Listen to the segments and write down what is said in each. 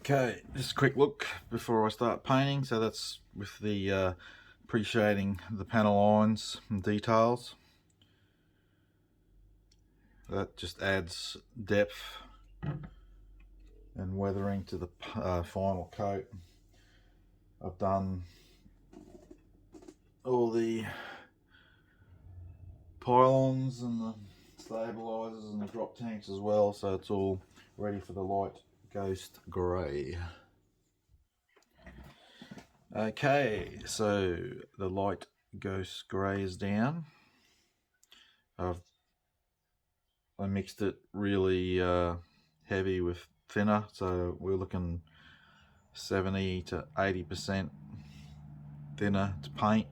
Okay, just a quick look before I start painting. So that's with the appreciating the panel lines and details. That just adds depth and weathering to the final coat. I've done all the pylons and the stabilizers and the drop tanks as well, so it's all ready for the light ghost grey. Okay, so the light ghost grey is down. I mixed it really heavy with thinner, so we're looking 70 to 80% thinner to paint,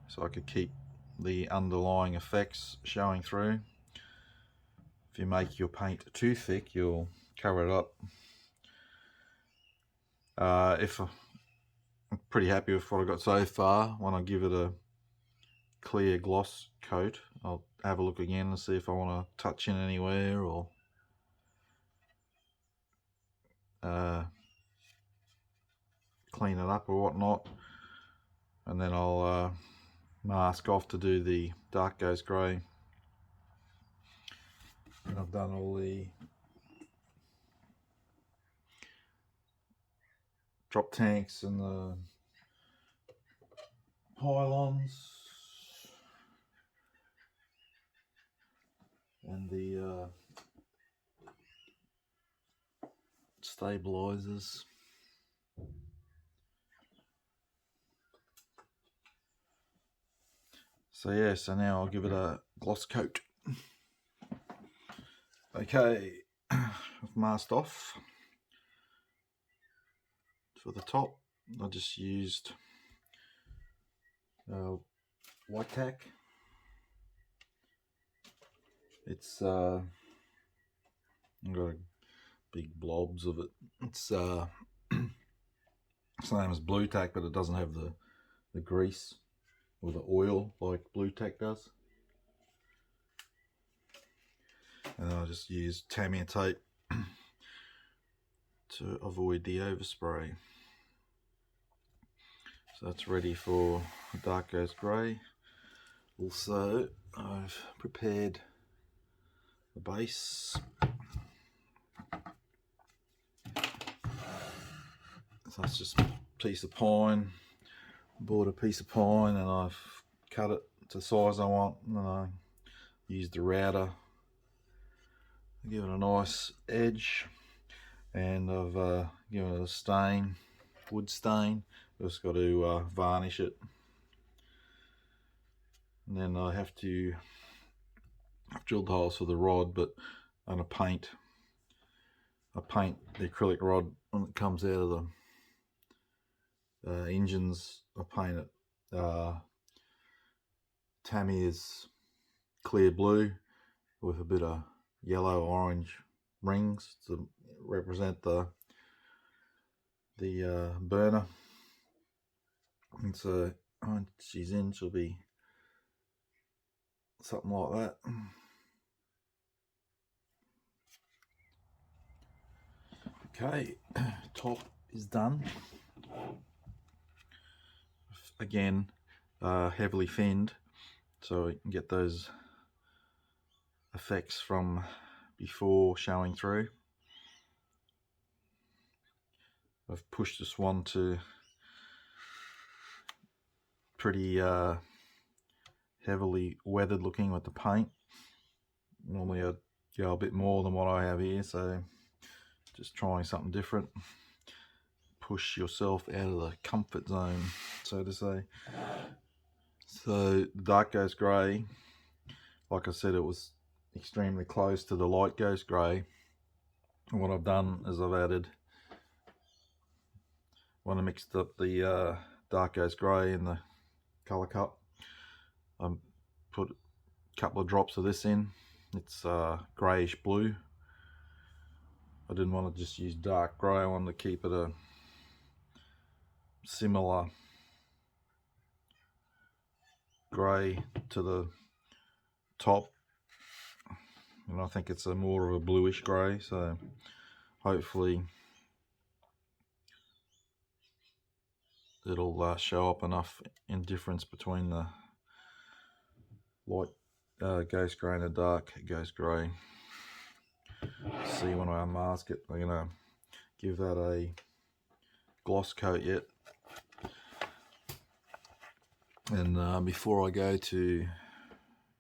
so I could keep the underlying effects showing through. If you make your paint too thick, you'll cover it up. I'm pretty happy with what I got so far. When I give it a clear gloss coat, I'll have a look again and see if I want to touch in anywhere or clean it up or whatnot, and then I'll mask off to do the dark ghost grey. And I've done all the drop tanks and the pylons and the stabilizers. So yeah, so now I'll give it a gloss coat. Okay, I've masked off. For the top, I just used white tack. It's I've got big blobs of it. It's same as blue tack, but it doesn't have the grease or the oil like blue tack does. And then I just use Tamiya tape to avoid the overspray. So that's ready for dark ghost grey. Also, I've prepared the base. So it's just a piece of pine. Bought a piece of pine and I've cut it to the size I want, and then I used the router to give it a nice edge, and I've given it a stain, wood stain. Just got to varnish it, and then I've drilled holes for the rod, but I'm gonna paint the acrylic rod when it comes out of the engines. I paint it Tamiya's clear blue with a bit of yellow orange rings to represent the burner. And so once she's in, she'll be something like that. Okay, top is done. Again, heavily thinned, so we can get those effects from before showing through. I've pushed this one to pretty heavily weathered looking with the paint. Normally I'd go a bit more than what I have here, so just trying something different. Push yourself out of the comfort zone, so to say. So dark ghost grey, like I said, it was extremely close to the light ghost grey. And what I've done is I've added, when I mixed up the dark ghost grey in the colour cup, I put a couple of drops of this in. It's greyish blue. I didn't want to just use dark grey, I wanted to keep it a similar grey to the top, and I think it's a more of a bluish grey, so hopefully it'll show up enough indifference between the light ghost grey and the dark ghost grey. See, when I unmask it, I'm gonna give that a gloss coat yet. And before I go to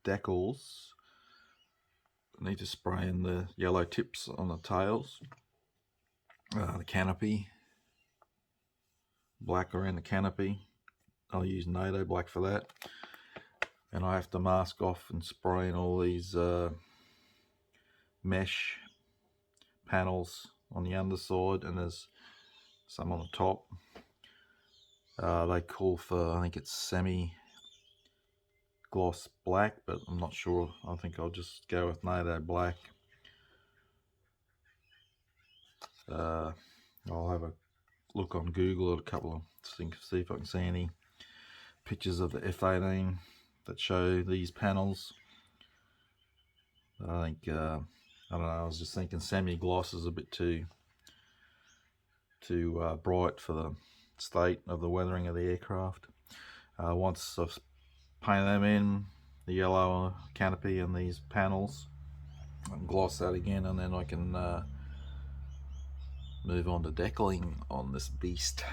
decals, I need to spray in the yellow tips on the tails, the canopy, black around the canopy. I'll use NATO black for that. And I have to mask off and spray in all these mesh panels on the underside, and there's some on the top. They call for, I think it's semi gloss black, but I'm not sure. I think I'll just go with NATO black. I'll have a look on Google at a couple of things, see if I can see any pictures of the F-18 that show these panels. I think I don't know, I was just thinking semi-gloss is a bit too bright for the state of the weathering of the aircraft. Once I've painted them in, the yellow canopy and these panels, I can gloss that again, and then I can move on to decaling on this beast.